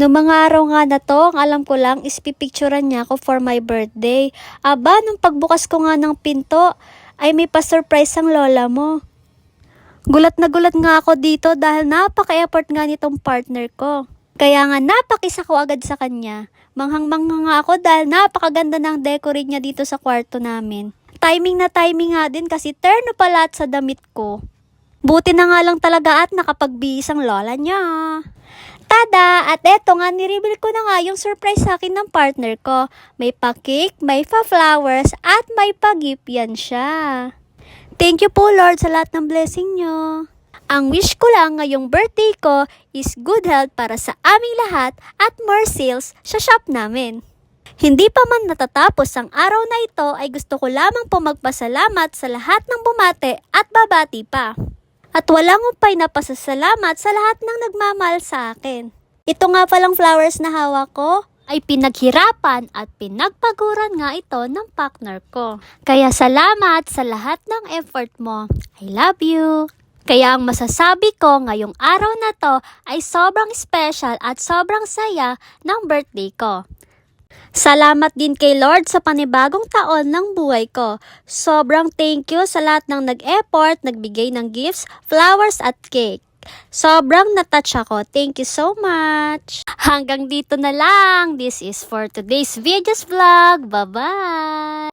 Noong mga araw nga na to, ang alam ko lang is pipicturean niya ako for my birthday. Aba, nung pagbukas ko nga ng pinto, ay may pa-surprise ang lola mo. Gulat na gulat nga ako dito dahil napaka-effort nga nitong partner ko. Kaya nga napakisa ko agad sa kanya. Manghang-manghang nga ako dahil napakaganda ng decorate niya dito sa kwarto namin. Timing na timing nga din kasi turn na pala at sa damit ko. Buti na nga lang talaga at nakapagbihis ang lola niya. Tada! At eto nga, nireveal ko na nga yung surprise sa akin ng partner ko. May pa-cake, may pa-flowers, at may pa-gift yan siya. Thank you po Lord sa lahat ng blessing nyo. Ang wish ko lang ngayong birthday ko is good health para sa aming lahat at more sales sa shop namin. Hindi pa man natatapos ang araw na ito ay gusto ko lamang po magpasalamat sa lahat ng bumate at babati pa. At walang upay na pasasalamat sa lahat ng nagmamahal sa akin. Ito nga palang flowers na hawak ko ay pinaghirapan at pinagpaguran nga ito ng partner ko. Kaya salamat sa lahat ng effort mo. I love you! Kaya ang masasabi ko ngayong araw na to ay sobrang special at sobrang saya ng birthday ko. Salamat din kay Lord sa panibagong taon ng buhay ko. Sobrang thank you sa lahat ng nag-effort, nagbigay ng gifts, flowers at cake. Sobrang natouch ako. Thank you so much. Hanggang dito na lang. This is for today's videos vlog. Bye-bye.